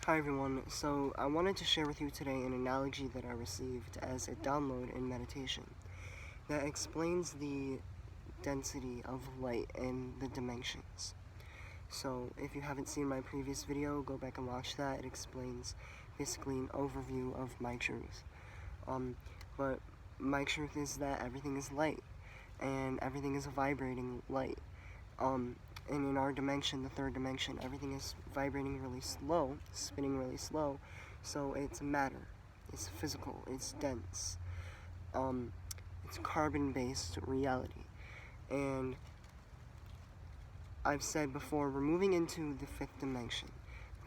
Hi everyone, so I wanted to share with you today an analogy that I received as a download in meditation that explains the density of light and the dimensions. So if you haven't seen my previous video, go back and watch that. It explains basically an overview of my truth. But my truth is that everything is light and everything is a vibrating light. And in our dimension, the third dimension, everything is vibrating really slow, spinning really slow, so it's matter, it's physical, it's dense, it's carbon-based reality. And I've said before, we're moving into the fifth dimension.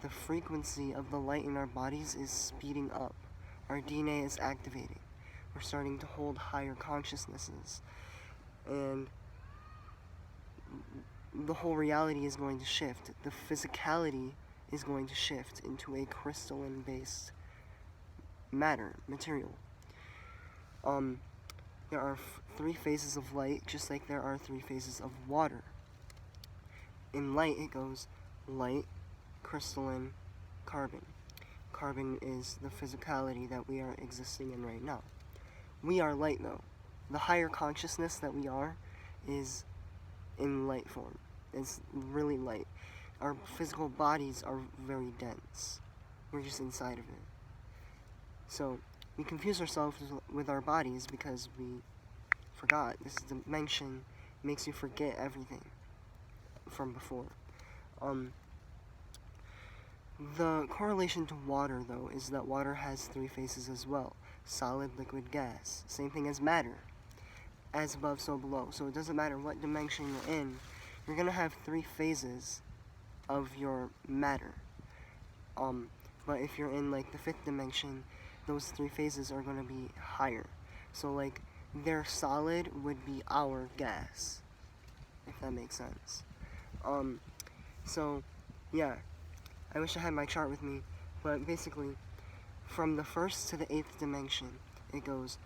The frequency of the light in our bodies is speeding up. Our DNA is activating. We're starting to hold higher consciousnesses. And the whole reality is going to shift. The physicality is going to shift into a crystalline-based material. There are three phases of light, just like there are three phases of water. In light, it goes light, crystalline, carbon. Carbon is the physicality that we are existing in right now. We are light, though. The higher consciousness that we are is in light form. It's really light. Our physical bodies are very dense. We're just inside of it. So we confuse ourselves with our bodies because we forgot. This dimension makes you forget everything from before. The correlation to water, though, is that water has three phases as well. Solid, liquid, gas. Same thing as matter. As above, so below. So it doesn't matter what dimension you're in, you're going to have three phases of your matter. But if you're in, like, the fifth dimension, those three phases are going to be higher. So, like, their solid would be our gas, if that makes sense. So, yeah, I wish I had my chart with me, but basically, from the first to the eighth dimension, it goes,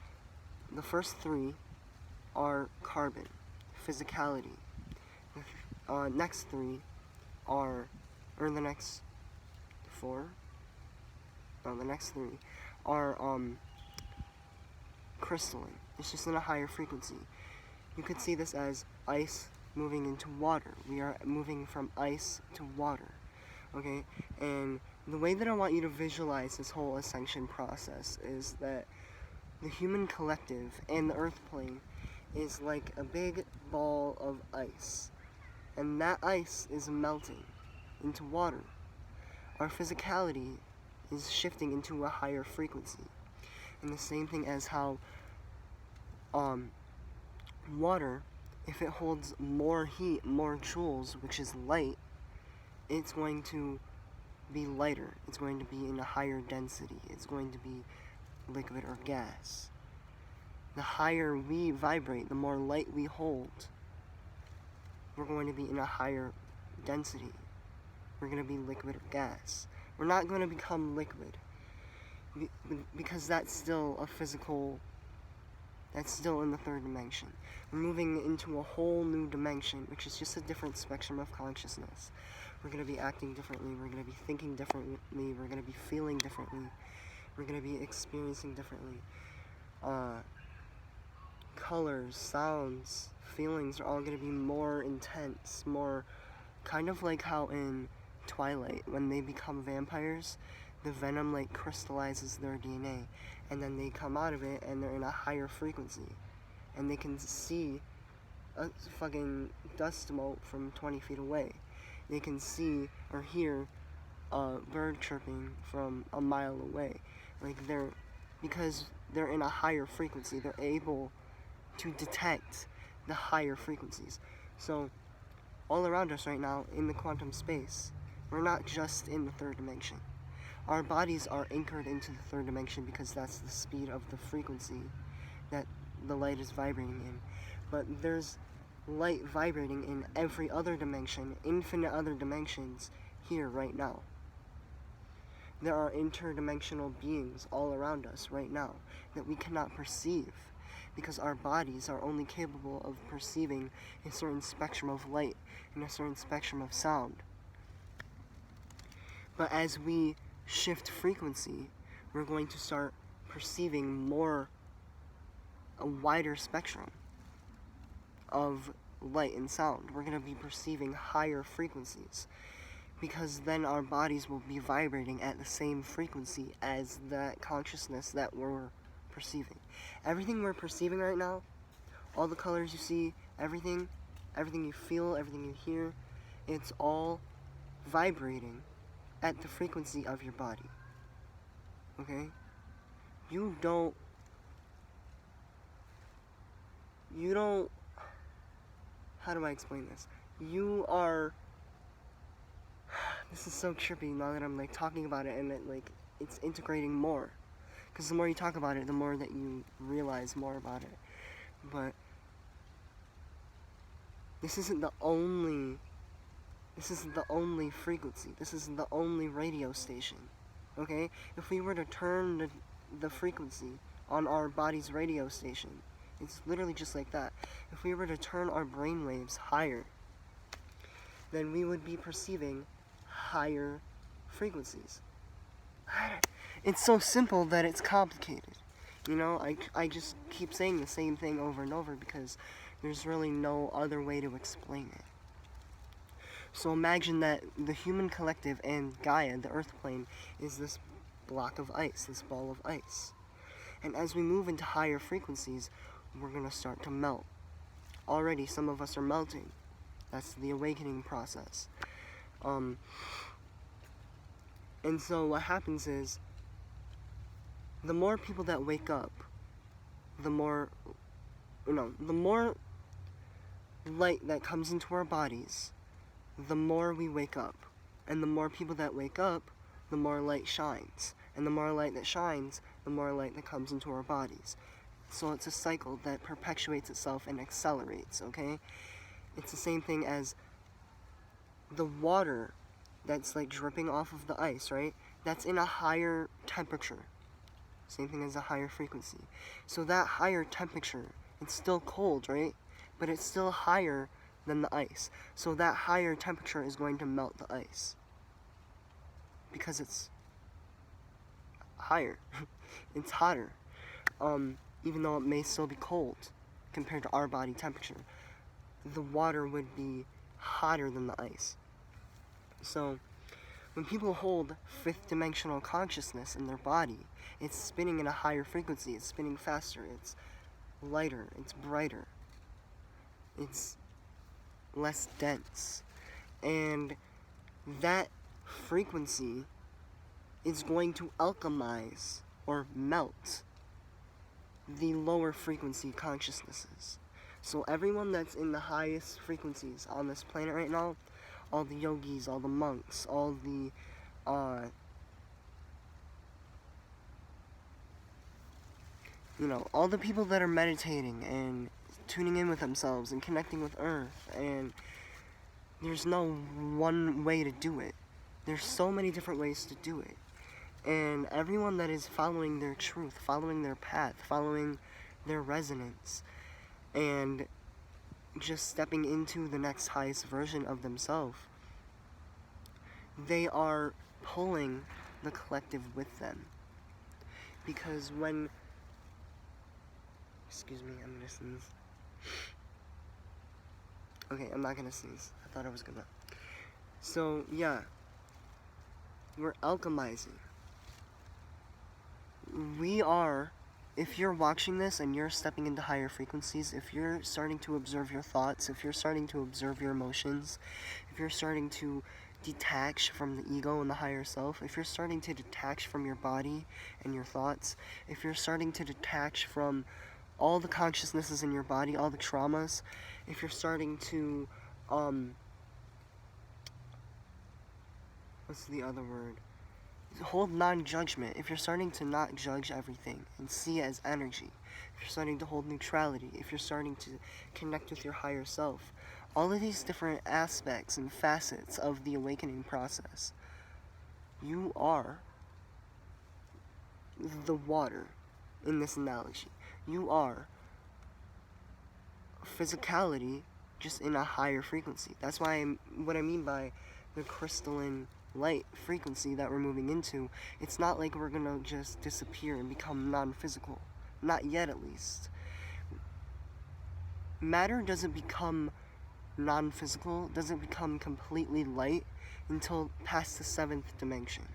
the first three are carbon, physicality. Next three are, or the next four, no, the next three are, crystalline. It's just in a higher frequency. You could see this as ice moving into water. We are moving from ice to water, okay? And the way that I want you to visualize this whole ascension process is that the human collective and the earth plane is like a big ball of ice, and that ice is melting into water. Our physicality is shifting into a higher frequency, and the same thing as how water, if it holds more heat, more joules, which is light, it's going to be lighter, it's going to be in a higher density, it's going to be liquid or gas. The higher we vibrate, the more light we hold, we're going to be in a higher density. We're going to be liquid or gas. We're not going to become liquid, because that's still a physical, that's still in the third dimension. We're moving into a whole new dimension, which is just a different spectrum of consciousness. We're going to be acting differently, we're going to be thinking differently, we're going to be feeling differently, we're going to be experiencing differently. Colors, sounds, feelings are all going to be more intense, more kind of like how in Twilight, when they become vampires, the venom like crystallizes their DNA, and then they come out of it and they're in a higher frequency, and they can see a fucking dust mote from 20 feet away. They can see or hear a bird chirping from a mile away. Like, because they're in a higher frequency, they're able to detect the higher frequencies. So all around us right now in the quantum space, we're not just in the third dimension. Our bodies are anchored into the third dimension because that's the speed of the frequency that the light is vibrating in. But there's light vibrating in every other dimension, infinite other dimensions, here right now. There are interdimensional beings all around us right now that we cannot perceive, because our bodies are only capable of perceiving a certain spectrum of light and a certain spectrum of sound. But as we shift frequency, we're going to start perceiving a wider spectrum of light and sound. We're going to be perceiving higher frequencies, because then our bodies will be vibrating at the same frequency as that consciousness that we're perceiving. Everything we're perceiving right now, all the colors you see, everything you feel, everything you hear, it's all vibrating at the frequency of your body. Okay? You don't, how do I explain this? This is so trippy now that I'm like talking about it, and it's integrating more. Because the more you talk about it, the more that you realize more about it. But this isn't the only frequency. This isn't the only radio station. Okay? If we were to turn the frequency on our body's radio station, it's literally just like that. If we were to turn our brain waves higher, then we would be perceiving higher frequencies. It's so simple that it's complicated. You know, I just keep saying the same thing over and over because there's really no other way to explain it. So imagine that the human collective and Gaia, the earth plane, is this block of ice, this ball of ice. And as we move into higher frequencies, we're going to start to melt. Already, some of us are melting. That's the awakening process. And so what happens is, the more people that wake up, the more light that comes into our bodies, the more we wake up. And the more people that wake up, the more light shines. And the more light that shines, the more light that comes into our bodies. So it's a cycle that perpetuates itself and accelerates, okay? It's the same thing as the water that's like dripping off of the ice, right? That's in a higher temperature. Same thing as a higher frequency. So that higher temperature, it's still cold, right? But it's still higher than the ice. So that higher temperature is going to melt the ice. Because it's higher. It's hotter. Even though it may still be cold compared to our body temperature, the water would be hotter than the ice. So when people hold fifth dimensional consciousness in their body, it's spinning in a higher frequency, it's spinning faster, it's lighter, it's brighter, it's less dense. And that frequency is going to alchemize or melt the lower frequency consciousnesses. So everyone that's in the highest frequencies on this planet right now, all the yogis, all the monks, all the all the people that are meditating and tuning in with themselves and connecting with Earth, and there's no one way to do it. There's so many different ways to do it. And everyone that is following their truth, following their path, following their resonance, and just stepping into the next highest version of themselves, they are pulling the collective with them. Because when... Excuse me, I'm gonna sneeze. Okay, I'm not gonna sneeze. I thought I was gonna. So, yeah. We're alchemizing. We are, if you're watching this and you're stepping into higher frequencies, if you're starting to observe your thoughts, if you're starting to observe your emotions, if you're starting to detach from the ego and the higher self, if you're starting to detach from your body and your thoughts, if you're starting to detach from all the consciousnesses in your body, all the traumas, if you're starting to, what's the other word? Hold non-judgment. If you're starting to not judge everything and see it as energy, if you're starting to hold neutrality, if you're starting to connect with your higher self, all of these different aspects and facets of the awakening process, you are the water in this analogy. You are physicality just in a higher frequency. That's why what I mean by the crystalline light frequency that we're moving into, it's not like we're gonna just disappear and become non-physical. Not yet, at least. Matter doesn't become non-physical, doesn't become completely light until past the 7th dimension.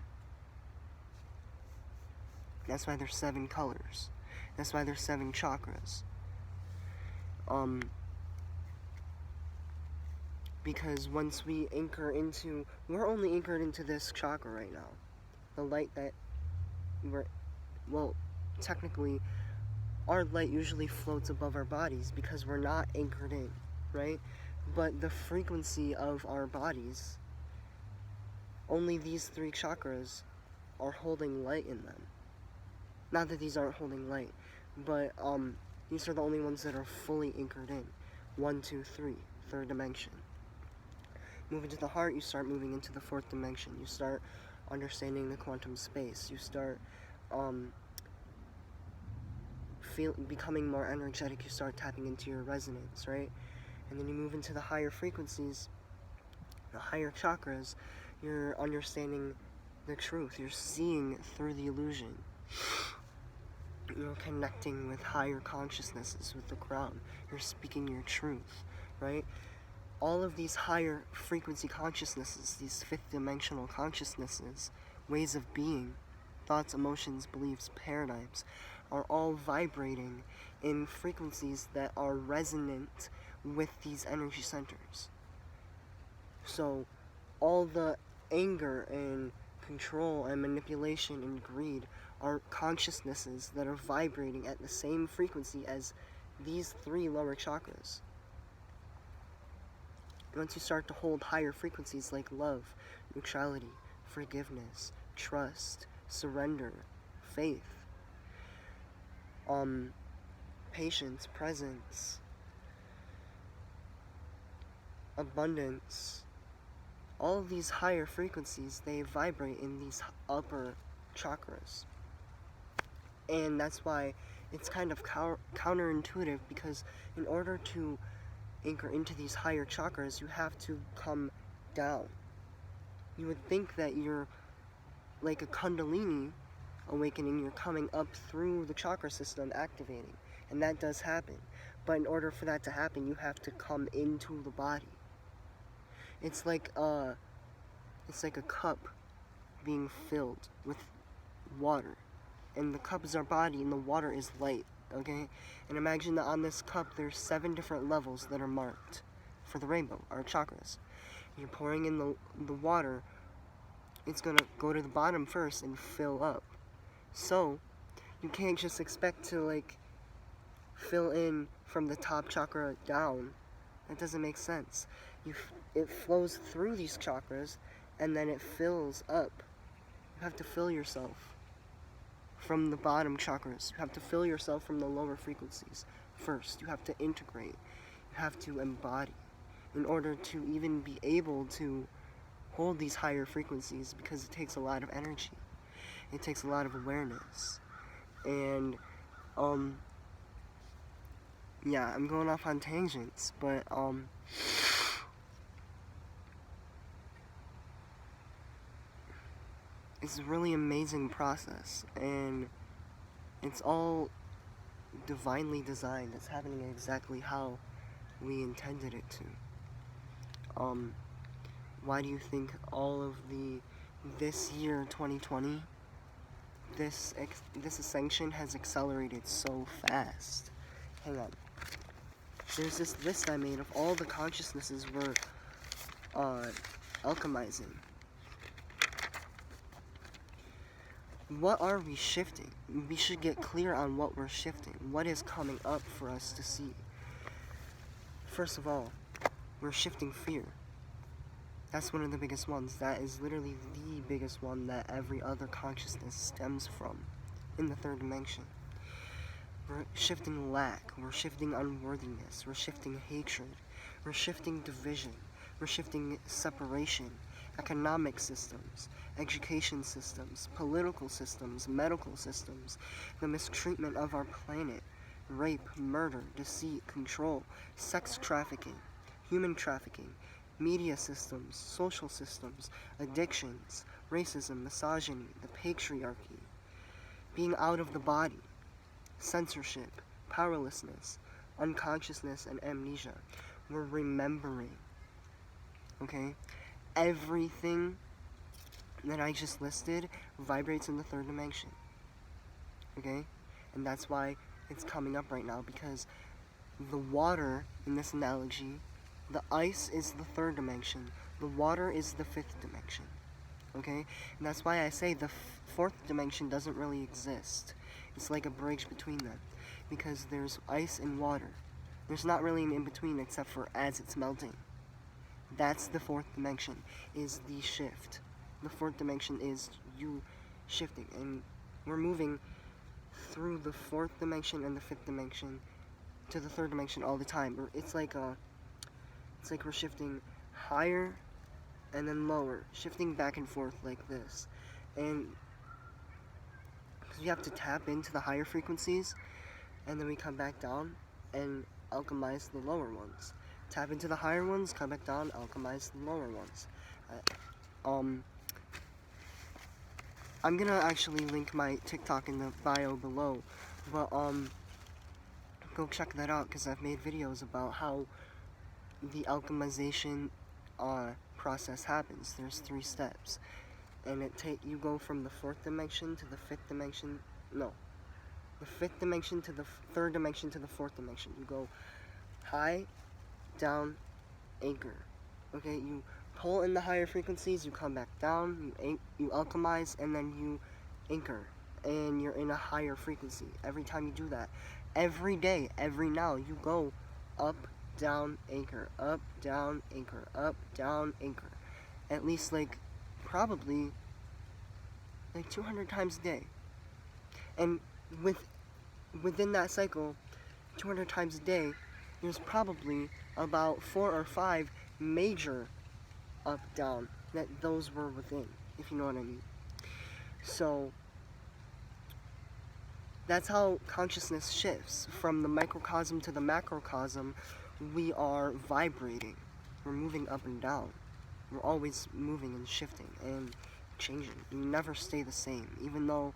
That's why there's 7 colors. That's why there's 7 chakras. Because once we anchor into, we're only anchored into this chakra right now. The light that technically, our light usually floats above our bodies because we're not anchored in, right? But the frequency of our bodies, only these 3 chakras are holding light in them. Not that these aren't holding light, but these are the only ones that are fully anchored in. 1, 2, 3, 3rd dimension. Moving to the heart, you start moving into the 4th dimension. You start understanding the quantum space. You start becoming more energetic. You start tapping into your resonance, right? And then you move into the higher frequencies, the higher chakras. You're understanding the truth. You're seeing through the illusion. You're connecting with higher consciousnesses, with the ground. You're speaking your truth, right? All of these higher frequency consciousnesses, these 5th dimensional consciousnesses, ways of being, thoughts, emotions, beliefs, paradigms, are all vibrating in frequencies that are resonant with these energy centers. So all the anger and control and manipulation and greed are consciousnesses that are vibrating at the same frequency as these 3 lower chakras. Once you start to hold higher frequencies like love, neutrality, forgiveness, trust, surrender, faith, patience, presence, abundance, all of these higher frequencies, they vibrate in these upper chakras. And that's why it's kind of counterintuitive, because in order to anchor into these higher chakras, you have to come down. You would think that you're like a Kundalini awakening, you're coming up through the chakra system, activating, and that does happen. But in order for that to happen, you have to come into the body. It's like a cup being filled with water, and the cup is our body, and the water is light. Okay, and imagine that on this cup there's 7 different levels that are marked for the rainbow, our chakras. You're pouring in the water, it's gonna go to the bottom first and fill up. So you can't just expect to like fill in from the top chakra down. That doesn't make sense. It flows through these chakras and then it fills up. You have to fill yourself from the bottom chakras. You have to fill yourself from the lower frequencies first. You have to integrate. You have to embody in order to even be able to hold these higher frequencies, because it takes a lot of energy. It takes a lot of awareness. And yeah, I'm going off on tangents, but it's a really amazing process, and it's all divinely designed. It's happening exactly how we intended it to. Why do you think all of this year 2020, this ascension has accelerated so fast? Hang on. There's this list I made of all the consciousnesses we're alchemizing. What are we shifting? We should get clear on what we're shifting. What is coming up for us to see? First of all, we're shifting fear. That's one of the biggest ones. That is literally the biggest one that every other consciousness stems from in the 3rd dimension. We're shifting lack. We're shifting unworthiness. We're shifting hatred. We're shifting division. We're shifting separation. Economic systems, education systems, political systems, medical systems, the mistreatment of our planet, rape, murder, deceit, control, sex trafficking, human trafficking, media systems, social systems, addictions, racism, misogyny, the patriarchy, being out of the body, censorship, powerlessness, unconsciousness, and amnesia. We're remembering, okay? Everything that I just listed vibrates in the third dimension, okay? And that's why it's coming up right now, because the water, in this analogy, the ice is the third dimension, the water is the fifth dimension, okay? And that's why I say the fourth dimension doesn't really exist. It's like a bridge between them, because there's ice and water. There's not really an in-between except for as it's melting. That's the fourth dimension, is the shift. The fourth dimension is you shifting, and we're moving through the fourth dimension and the fifth dimension to the third dimension all the time. It's like we're shifting higher and then lower, shifting back and forth like this. And you have to tap into the higher frequencies, and then we come back down and alchemize the lower ones. Tap into the higher ones, come back down, alchemize the lower ones. I'm gonna actually link my TikTok in the bio below, but go check that out, because I've made videos about how the alchemization process happens. There's 3 steps, and you go from the fourth dimension to the fifth dimension. No, the fifth dimension to the third dimension to the fourth dimension. You go high, down, anchor. Okay, you pull in the higher frequencies, you come back down, you alchemize, and then you anchor, and you're in a higher frequency. Every time you do that, every day, every now, you go up, down, anchor, up, down, anchor, up, down, anchor. At least probably 200 times a day. And within that cycle, 200 times a day, there's probably about 4 or 5 major up, down, that those were within, if you know what I mean. So that's how consciousness shifts. From the microcosm to the macrocosm, we are vibrating. We're moving up and down. We're always moving and shifting and changing. We never stay the same, even though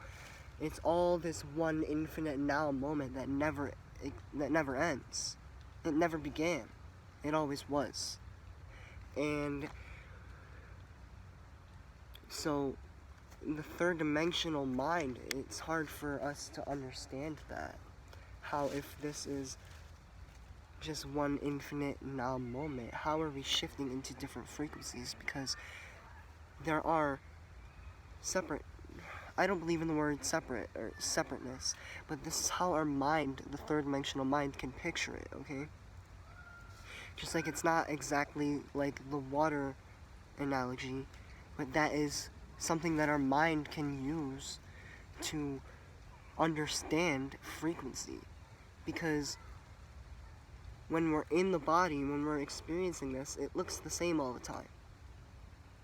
it's all this one infinite now moment that never ends. It never began. It always was. And so the third dimensional mind, it's hard for us to understand that. How, if this is just one infinite now moment, how are we shifting into different frequencies? Because there are separate, I don't believe in the word separate or separateness, but this is how our mind, the third dimensional mind, can picture it, okay? Just like it's not exactly like the water analogy, but that is something that our mind can use to understand frequency. Because when we're in the body, when we're experiencing this, it looks the same all the time.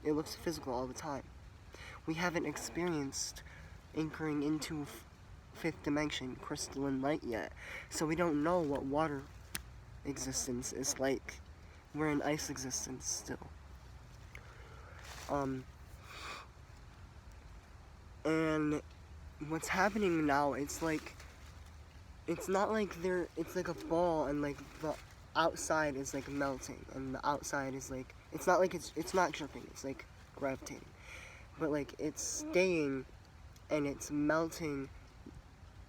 It looks physical all the time. We haven't experienced anchoring into fifth dimension, crystalline light yet, so we don't know what water existence is like. We're in ice existence still. And what's happening now, it's not like it's like a ball, and like the outside is like melting, and the outside is like, it's not dripping, it's like gravitating, but like it's staying and it's melting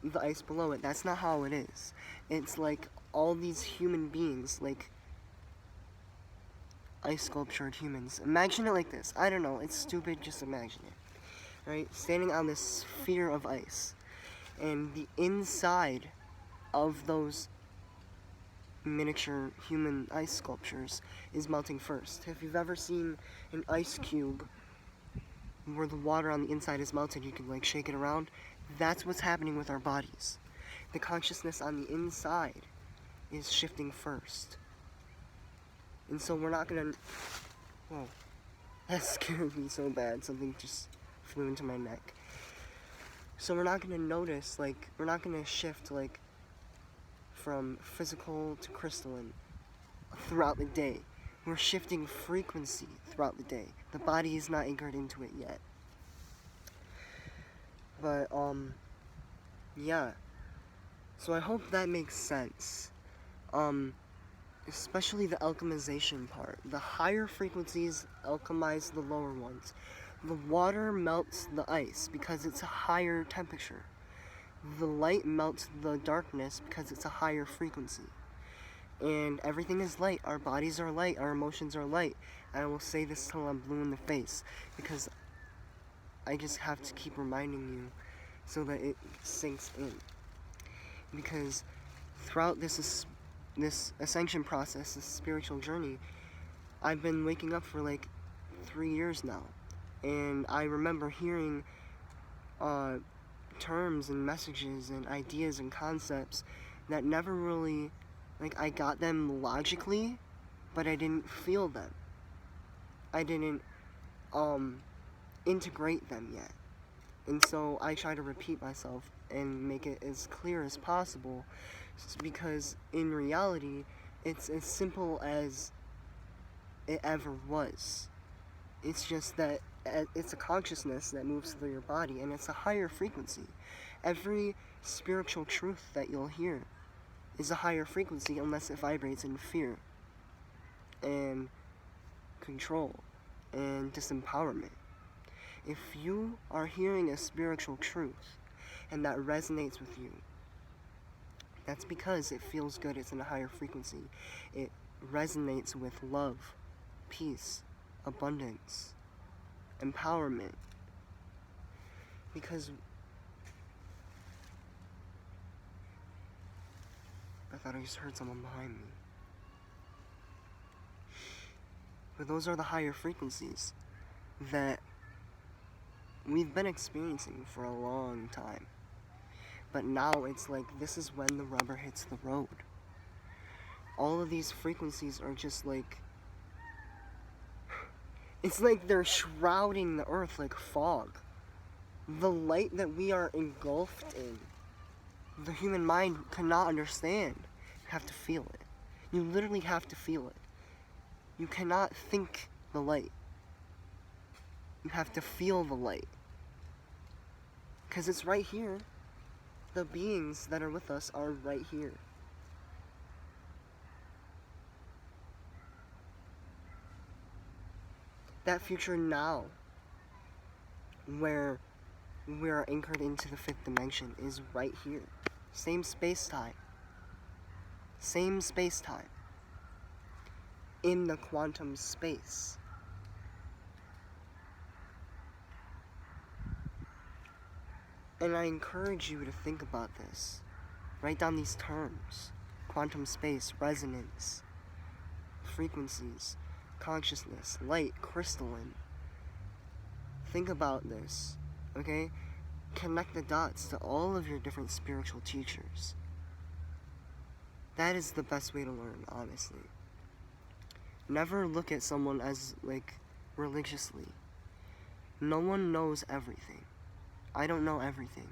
the ice below it. That's not how it is. It's like all these human beings, like ice sculptured humans. Imagine it like this. I don't know, it's stupid, just imagine it. Right? Standing on this sphere of ice, and the inside of those miniature human ice sculptures is melting first. If you've ever seen an ice cube where the water on the inside is melted, you can like shake it around. That's what's happening with our bodies. The consciousness on the inside is shifting first. And so we're not gonna... Whoa. That scared me so bad. Something just flew into my neck. So we're not gonna notice, like, we're not gonna shift, like, from physical to crystalline throughout the day. We're shifting frequency throughout the day. The body is not anchored into it yet. But, yeah. So I hope that makes sense. Especially the alchemization part. The higher frequencies alchemize the lower ones. The water melts the ice because it's a higher temperature. The light melts the darkness because it's a higher frequency. And everything is light. Our bodies are light. Our emotions are light. And I will say this till I'm blue in the face, because I just have to keep reminding you so that it sinks in. Because throughout this ascension process, this spiritual journey, I've been waking up for like 3 years now. And I remember hearing terms and messages and ideas and concepts that never really, like, I got them logically, but I didn't feel them. I didn't integrate them yet. And so I try to repeat myself and make it as clear as possible, because in reality, it's as simple as it ever was. It's just that it's a consciousness that moves through your body, and it's a higher frequency. Every spiritual truth that you'll hear is a higher frequency unless it vibrates in fear and control and disempowerment. If you are hearing a spiritual truth and that resonates with you, that's because it feels good. It's in a higher frequency. It resonates with love, peace, abundance, empowerment. Because I thought I just heard someone behind me. But those are the higher frequencies that we've been experiencing for a long time. But now it's like, this is when the rubber hits the road. All of these frequencies are just like, it's like they're shrouding the earth like fog. The light that we are engulfed in, the human mind cannot understand. You have to feel it. You literally have to feel it. You cannot think the light. You have to feel the light. Because it's right here. The beings that are with us are right here. That future now, where we are anchored into the fifth dimension, is right here. Same space-time. Same space-time. In the quantum space. And I encourage you to think about this. Write down these terms. Quantum space, resonance, frequencies, consciousness, light, crystalline. Think about this, okay? Connect the dots to all of your different spiritual teachers. That is the best way to learn, honestly. Never look at someone as, like, religiously. No one knows everything. I don't know everything.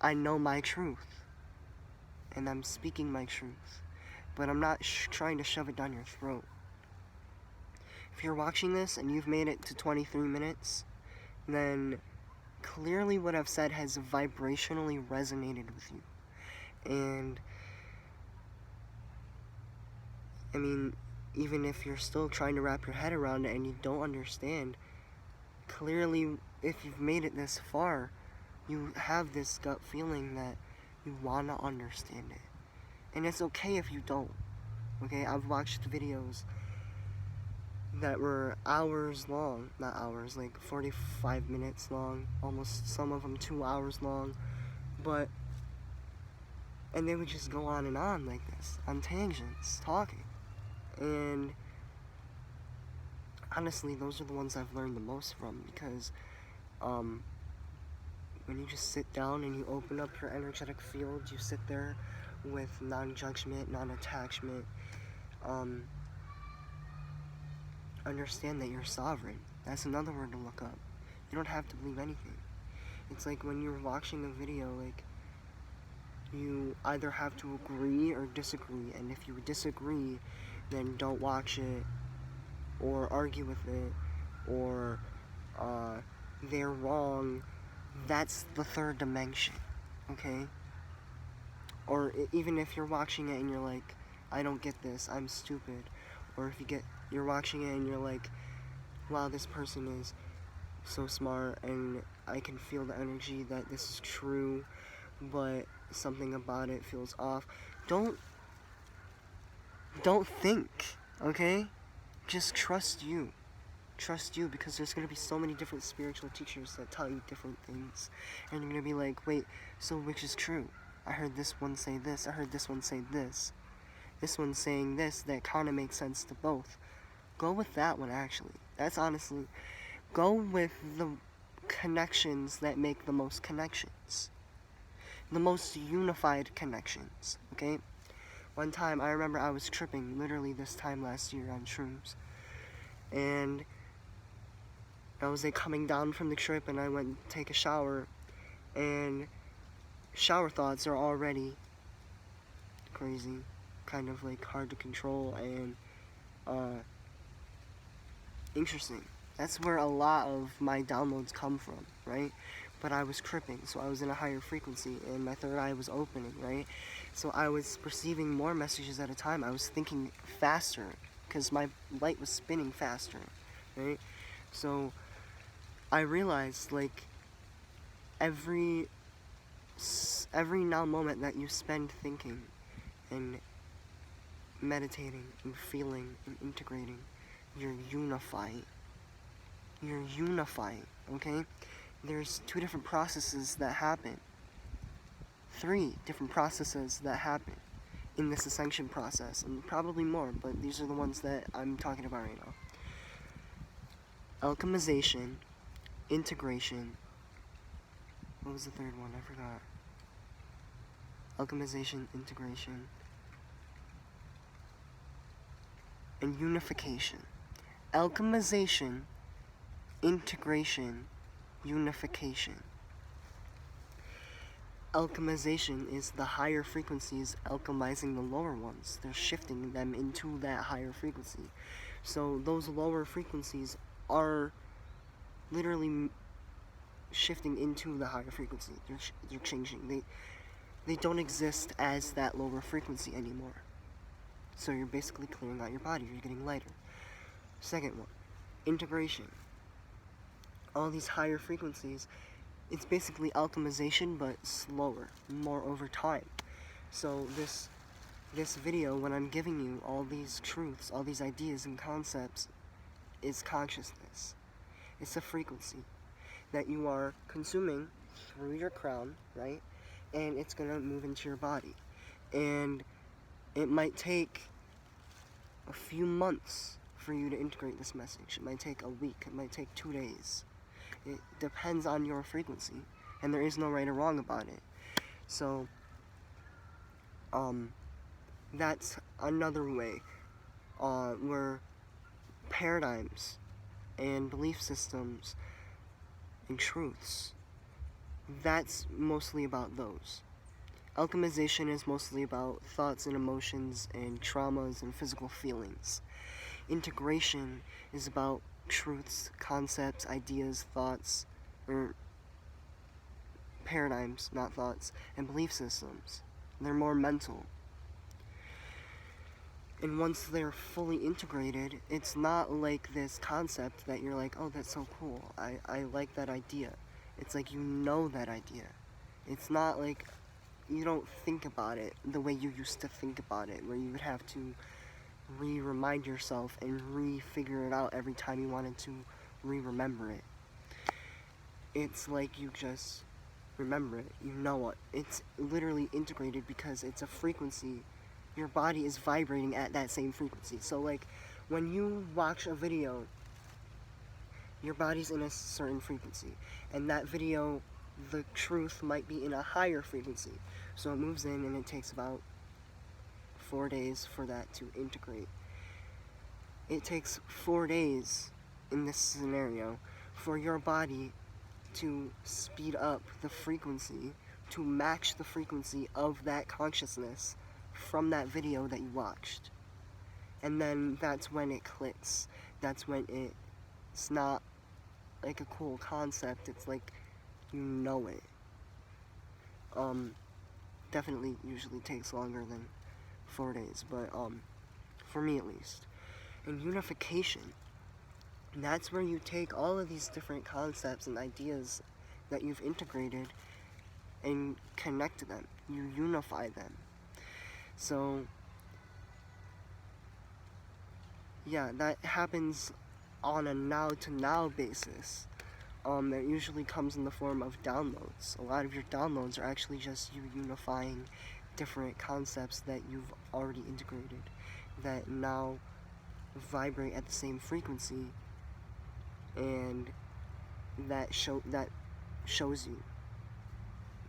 I know my truth. And I'm speaking my truth. But I'm not trying to shove it down your throat. If you're watching this and you've made it to 23 minutes, then clearly what I've said has vibrationally resonated with you. And, I mean, even if you're still trying to wrap your head around it and you don't understand, clearly, if you've made it this far, you have this gut feeling that you want to understand it. And it's okay if you don't. Okay, I've watched videos that were hours long, not hours, like 45 minutes long, almost some of them 2 hours long, and they would just go on and on like this, on tangents, talking. And honestly, those are the ones I've learned the most from, because when you just sit down and you open up your energetic field, you sit there with non-judgment, non-attachment, understand that you're sovereign. That's another word to look up. You don't have to believe anything. It's like when you're watching a video, like, you either have to agree or disagree, and if you disagree, then don't watch it, or argue with it, or they're wrong, that's the third dimension, okay? Or even if you're watching it and you're like, I don't get this, I'm stupid. Or if you're watching it and you're like, wow, this person is so smart and I can feel the energy that this is true, but something about it feels off. Don't think, okay? Just trust you. Trust you, because there's going to be so many different spiritual teachers that tell you different things. And you're going to be like, wait, so which is true? I heard this one say this, I heard this one say this. This one's saying this, that kind of makes sense to both. Go with that one, actually. That's honestly, go with the connections that make the most connections. The most unified connections, okay? One time, I remember I was tripping, literally this time last year on shrooms. And I was like coming down from the trip and I went to take a shower, and shower thoughts are already crazy, kind of like hard to control and interesting. That's where a lot of my downloads come from, right? But I was tripping, so I was in a higher frequency and my third eye was opening, right? So I was perceiving more messages at a time. I was thinking faster because my light was spinning faster, right? So I realized, like, every now moment that you spend thinking and meditating and feeling and integrating, you're unifying. You're unifying, okay? There's 2 different processes that happen. 3 different processes that happen in this ascension process, and probably more, but these are the ones that I'm talking about right now. Alchemization, integration. What was the third one? I forgot. Alchemization, integration, and unification. Alchemization, integration, unification. Alchemization is the higher frequencies alchemizing the lower ones. They're shifting them into that higher frequency. So those lower frequencies are literally shifting into the higher frequency. They're changing. They don't exist as that lower frequency anymore. So you're basically clearing out your body. You're getting lighter. Second one, integration. All these higher frequencies, it's basically alchemization, but slower, more over time. So this video, when I'm giving you all these truths, all these ideas and concepts, is consciousness. It's a frequency that you are consuming through your crown, right? And it's gonna move into your body. And it might take a few months for you to integrate this message. It might take a week, it might take 2 days. It depends on your frequency, and there is no right or wrong about it. So, that's another way where paradigms and belief systems and truths, that's mostly about those. Alchemization is mostly about thoughts and emotions and traumas and physical feelings. Integration is about truths, concepts, ideas, thoughts, or paradigms, not thoughts, and belief systems. They're more mental. And once they're fully integrated, it's not like this concept that you're like, oh, that's so cool, I like that idea. It's like you know that idea. It's not like you don't think about it the way you used to think about it, where you would have to remind yourself and figure it out every time you wanted to remember it. It's like you just remember it, you know it. It's literally integrated because it's a frequency. Your body is vibrating at that same frequency. So like when you watch a video, your body's in a certain frequency, and that video, the truth might be in a higher frequency. So it moves in and it takes about 4 days for that to integrate. It takes 4 days in this scenario for your body to speed up the frequency to match the frequency of that consciousness from that video that you watched. And then that's when it clicks. that's when it's not like a cool concept. It's like you know it. Definitely usually takes longer than 4 days, but for me at least. And unification, that's where you take all of these different concepts and ideas that you've integrated and connect them. You unify them. So yeah, that happens on a now to now basis. That usually comes in the form of downloads. A lot of your downloads are actually just you unifying different concepts that you've already integrated that now vibrate at the same frequency, and that shows you.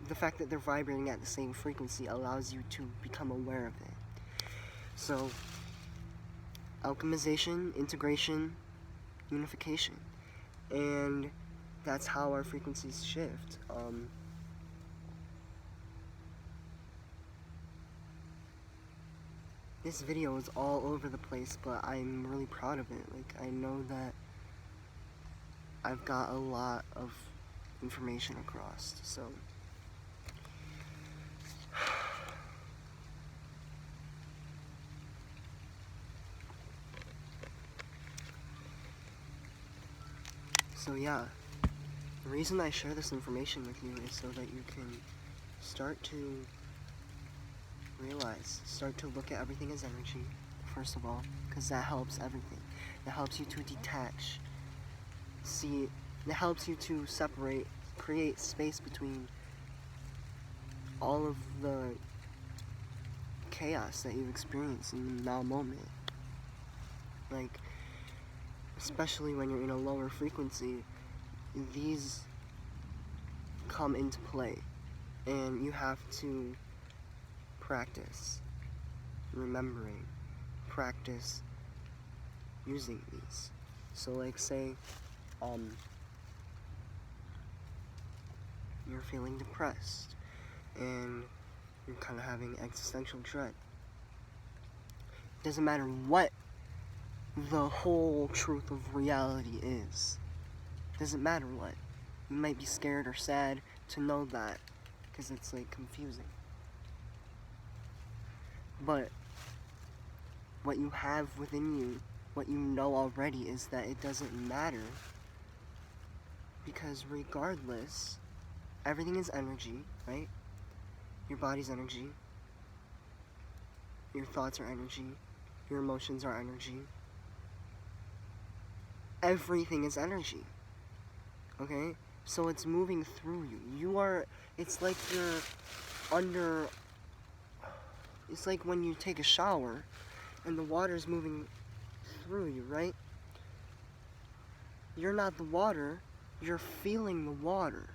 The fact that they're vibrating at the same frequency allows you to become aware of it. So, alchemization, integration, unification. And that's how our frequencies shift. This video is all over the place, but I'm really proud of it. Like, I know that I've got a lot of information across, so yeah, the reason I share this information with you is so that you can start to realize, start to look at everything as energy, first of all, because that helps everything. That helps you to detach, see, it helps you to separate, create space between all of the chaos that you've experienced in the now moment. Like, especially when you're in a lower frequency, these come into play, and you have to practice remembering, practice using these. So like, say you're feeling depressed and you're kind of having existential dread. It doesn't matter what the whole truth of reality is. It doesn't matter what. You might be scared or sad to know that, because it's like confusing. But what you have within you, what you know already, is that it doesn't matter, because regardless, everything is energy, right? Your body's energy, your thoughts are energy, your emotions are energy. Everything is energy, okay? So it's moving through you. It's like you're under, it's like when you take a shower and the water's moving through you, right? You're not the water, you're feeling the water.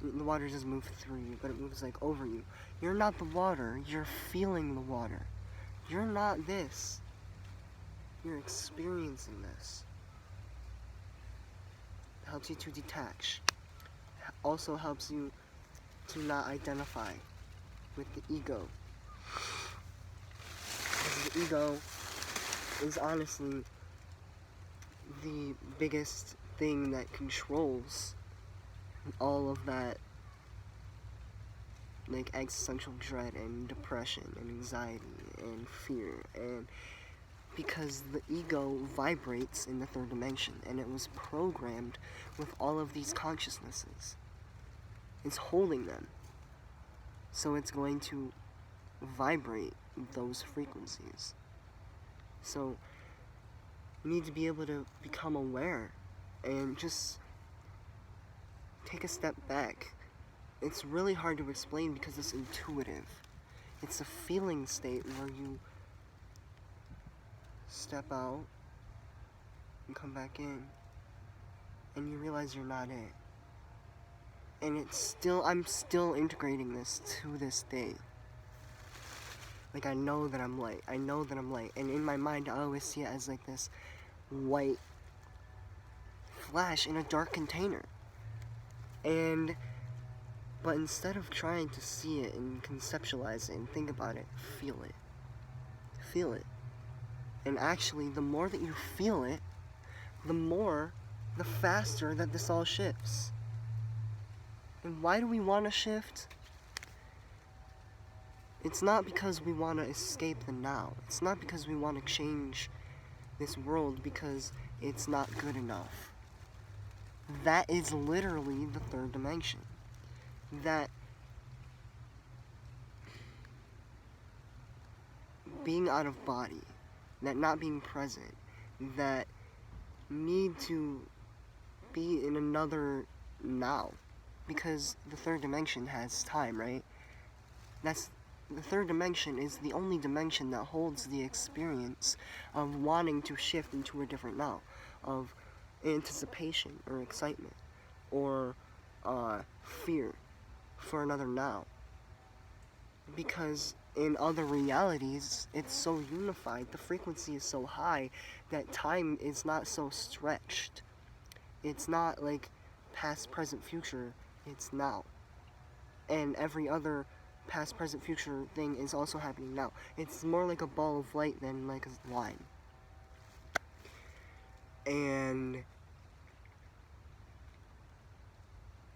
The water doesn't move through you, but it moves like over you. You're not the water, you're feeling the water. You're not this. You're experiencing this. It helps you to detach. Also helps you to not identify with the ego. Because the ego is honestly the biggest thing that controls all of that, like, existential dread and depression and anxiety and fear. And because the ego vibrates in the third dimension, and it was programmed with all of these consciousnesses. It's holding them, so it's going to vibrate those frequencies. So you need to be able to become aware and just take a step back. It's really hard to explain because it's intuitive. It's a feeling state where you step out and come back in, and you realize you're not it. And I'm still integrating this to this day. Like, I know that I'm light. And in my mind, I always see it as like this white flash in a dark container. But instead of trying to see it and conceptualize it and think about it, feel it. Feel it. And actually, the more that you feel it, the faster that this all shifts. And why do we want to shift? It's not because we want to escape the now. It's not because we want to change this world because it's not good enough. That is literally the third dimension. That being out of body, that not being present, that need to be in another now. Because the third dimension has time, right? The third dimension is the only dimension that holds the experience of wanting to shift into a different now, of anticipation or excitement or fear for another now. Because in other realities, it's so unified, the frequency is so high that time is not so stretched. It's not like past, present, future, it's now. And every other past, present, future thing is also happening now. It's more like a ball of light than like a line. And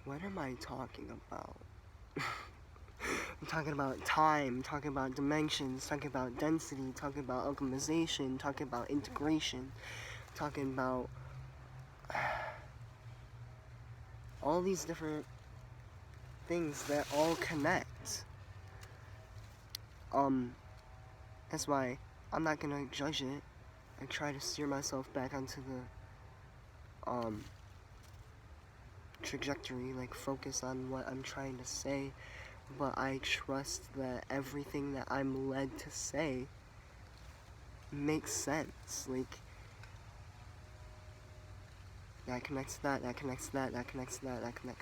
what am I talking about? I'm talking about time, talking about dimensions, talking about density, talking about alchemization, talking about integration, talking about all these different things that all connect. That's why I'm not gonna judge it. I try to steer myself back onto the trajectory, like focus on what I'm trying to say, but I trust that everything that I'm led to say makes sense. Like, that connects that, that connects that, that connects that, that connects